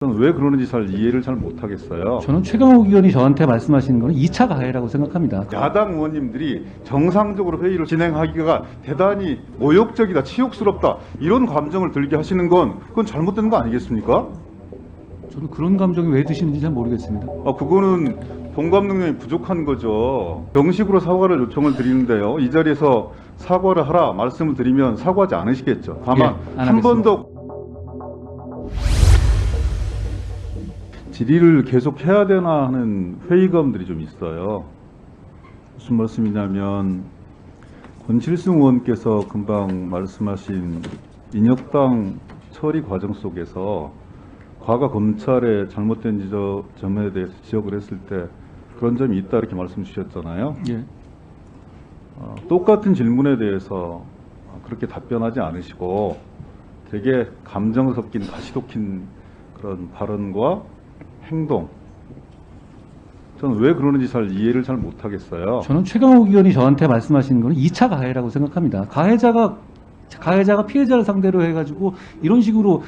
저는 왜 그러는지 이해를 잘 못하겠어요. 저는 최강욱 의원이 저한테 말씀하시는 것은 2차 가해라고 생각합니다. 야당 의원님들이 정상적으로 회의를 진행하기가 대단히 모욕적이다, 치욕스럽다 이런 감정을 들게 하시는 건 그건 잘못된 거 아니겠습니까? 저는 그런 감정이 왜 드시는지 잘 모르겠습니다. 그거는 공감 능력이 부족한 거죠. 정식으로 사과를 요청을 드리는데요. 이 자리에서 사과를 하라 말씀을 드리면 사과하지 않으시겠죠. 다만 안 한 번 더 질의를 계속 해야 되나 하는 회의감들이 좀 있어요. 무슨 말씀이냐면 권칠승 의원께서 금방 말씀하신 인혁당 처리 과정 속에서 과거 검찰의 잘못된 점에 대해서 지적을 했을 때 그런 점이 있다 이렇게 말씀 주셨잖아요. 예. 똑같은 질문에 대해서 그렇게 답변하지 않으시고 되게 감정 섞인 가시 돋긴 그런 발언과 행동, 저는 왜 그러는지 이해를 잘 못하겠어요. 저는 최강욱 의원이 저한테 말씀하시는 것은 2차 가해라고 생각합니다. 가해자가 피해자를 상대로 해가지고 이런 식으로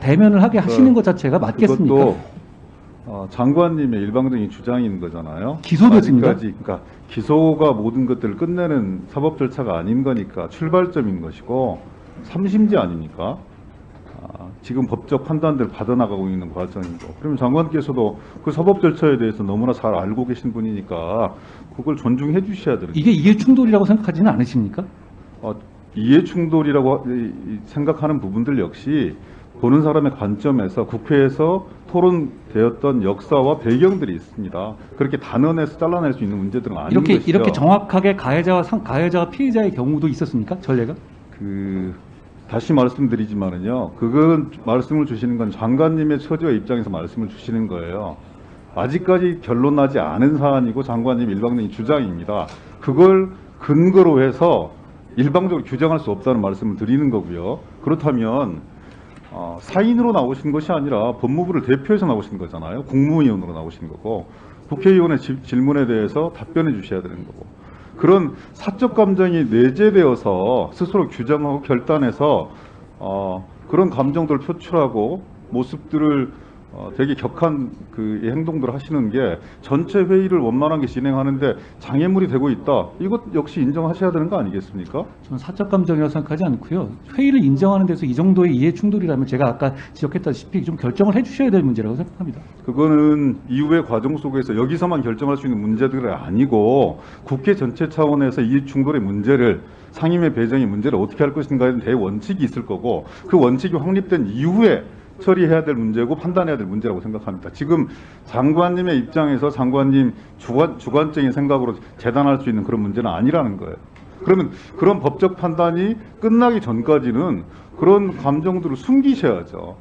대면을 하게 하시는 것 자체가 맞겠습니까? 그것도 장관님의 일방적인 주장인 거잖아요. 기소됐습니다. 아직까지 그러니까 기소가 모든 것들을 끝내는 사법 절차가 아닌 거니까 출발점인 것이고 3심제 아닙니까? 지금 법적 판단들을 받아나가고 있는 과정이고, 그러면 장관께서도 그 사법 절차에 대해서 너무나 잘 알고 계신 분이니까 그걸 존중해 주셔야 되는. 이게 이해 충돌이라고 생각하지는 않으십니까? 이해 충돌이라고 생각하는 부분들 역시 보는 사람의 관점에서 국회에서 토론되었던 역사와 배경들이 있습니다. 그렇게 단언해서 잘라낼 수 있는 문제들은 아닌 것이죠. 이렇게 정확하게 가해자가 피해자의 경우도 있었습니까? 전례가? 다시 말씀드리지만은요, 그건 말씀을 주시는 건 장관님의 처지와 입장에서 말씀을 주시는 거예요. 아직까지 결론 나지 않은 사안이고 장관님 일방적인 주장입니다. 그걸 근거로 해서 일방적으로 규정할 수 없다는 말씀을 드리는 거고요. 그렇다면 사인으로 나오신 것이 아니라 법무부를 대표해서 나오신 거잖아요. 국무위원으로 나오신 거고 국회의원의 질문에 대해서 답변해 주셔야 되는 거고, 그런 사적 감정이 내재되어서 스스로 규정하고 결단해서 그런 감정들을 표출하고 모습들을 되게 격한 그 행동들을 하시는 게 전체 회의를 원만하게 진행하는데 장애물이 되고 있다. 이것 역시 인정하셔야 되는 거 아니겠습니까? 저는 사적 감정이라고 생각하지 않고요. 회의를 인정하는 데서 이 정도의 이해 충돌이라면 제가 아까 지적했다시피 좀 결정을 해주셔야 될 문제라고 생각합니다. 그거는 이후의 과정 속에서 여기서만 결정할 수 있는 문제들이 아니고 국회 전체 차원에서 이해 충돌의 문제를, 상임위 배정의 문제를 어떻게 할 것인가에 대한 대원칙이 있을 거고, 그 원칙이 확립된 이후에 처리해야 될 문제고 판단해야 될 문제라고 생각합니다. 지금 장관님의 입장에서 장관님 주관적인 생각으로 재단할 수 있는 그런 문제는 아니라는 거예요. 그러면 그런 법적 판단이 끝나기 전까지는 그런 감정들을 숨기셔야죠.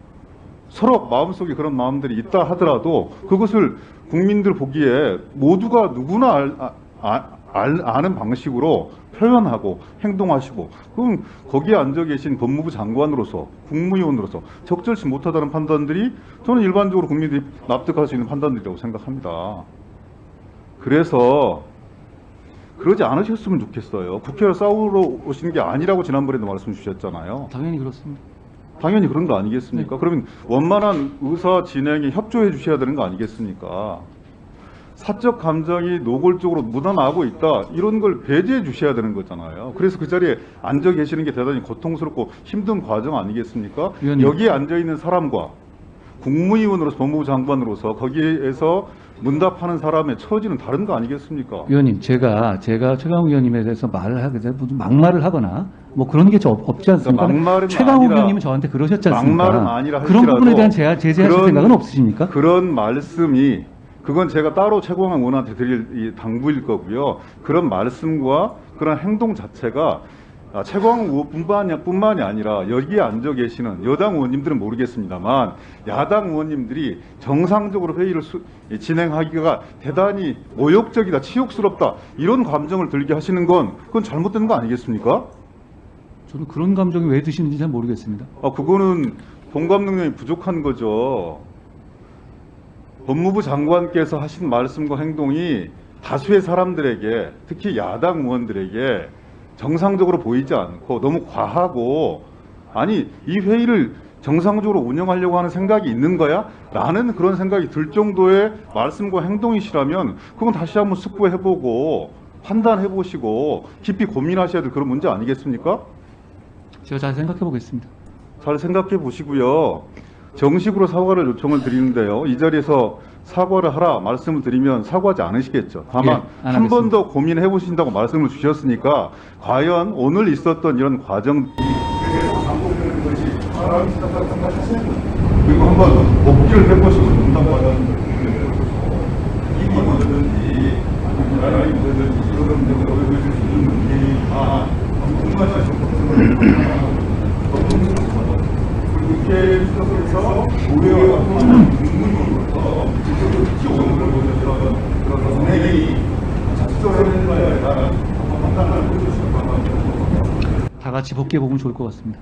서로 마음속에 그런 마음들이 있다 하더라도 그것을 국민들 보기에 모두가 누구나 아는 방식으로 표현하고 행동하시고, 그럼 거기에 앉아 계신 법무부 장관으로서 국무위원으로서 적절치 못하다는 판단들이 저는 일반적으로 국민들이 납득할 수 있는 판단들이라고 생각합니다. 그래서 그러지 않으셨으면 좋겠어요. 국회에 싸우러 오신 게 아니라고 지난번에도 말씀 주셨잖아요. 당연히 그렇습니다. 당연히 그런 거 아니겠습니까? 네. 그러면 원만한 의사 진행에 협조해 주셔야 되는 거 아니겠습니까? 사적 감정이 노골적으로 묻어나고 있다, 이런 걸 배제해 주셔야 되는 거잖아요. 그래서 그 자리에 앉아 계시는 게 대단히 고통스럽고 힘든 과정 아니겠습니까? 위원님. 여기에 앉아 있는 사람과 국무위원으로서 법무부 장관으로서 거기에서 문답하는 사람의 처지는 다른 거 아니겠습니까? 위원님, 제가 최강욱 의원님에 대해서 말을 하게 되면 무슨 막말을 하거나 뭐 그런 게 없지 않습니까? 그러니까 막말은 최강욱 아니라, 의원님은 저한테 그러셨지 않습니까? 막말은 아니라 그런 할지라도 부분에 대한 제재하실 생각은 없으십니까? 그런 말씀이, 그건 제가 따로 최고왕 의원한테 드릴 이 당부일 거고요. 그런 말씀과 그런 행동 자체가 최고왕 의원뿐만이 아니라 여기에 앉아 계시는 여당 의원님들은 모르겠습니다만 야당 의원님들이 정상적으로 회의를 진행하기가 대단히 모욕적이다, 치욕스럽다 이런 감정을 들게 하시는 건 그건 잘못된 거 아니겠습니까? 저는 그런 감정이 왜 드시는지 잘 모르겠습니다. 그거는 공감 능력이 부족한 거죠. 법무부 장관께서 하신 말씀과 행동이 다수의 사람들에게, 특히 야당 의원들에게 정상적으로 보이지 않고 너무 과하고, 아니 이 회의를 정상적으로 운영하려고 하는 생각이 있는 거야? 라는 그런 생각이 들 정도의 말씀과 행동이시라면 그건 다시 한번 숙고해보고 판단해보시고 깊이 고민하셔야 될 그런 문제 아니겠습니까? 제가 잘 생각해 보겠습니다. 잘 생각해 보시고요. 정식으로 사과를 요청을 드리는데요. 이 자리에서 사과를 하라 말씀을 드리면 사과하지 않으시겠죠. 다만 예, 안 한 번 하겠습니다. 더 고민해 보신다고 말씀을 주셨으니까 과연 오늘 있었던 이런 과정 반복되는 것이 사람이 생각하시는 그리고 한번 복귀를 해보시고 분당 과정을 이기 뭐든지 나라이 뭐든지 이런 데가 보여줄 수 있는 문제이지만 국회 수석에서 의회와 국무위원으로서 지원을 보여서 그런 은행이 작성을 하는 거에 따라 판단을 해주시기 바랍니다. 다 같이 복귀해 보면 좋을 것 같습니다.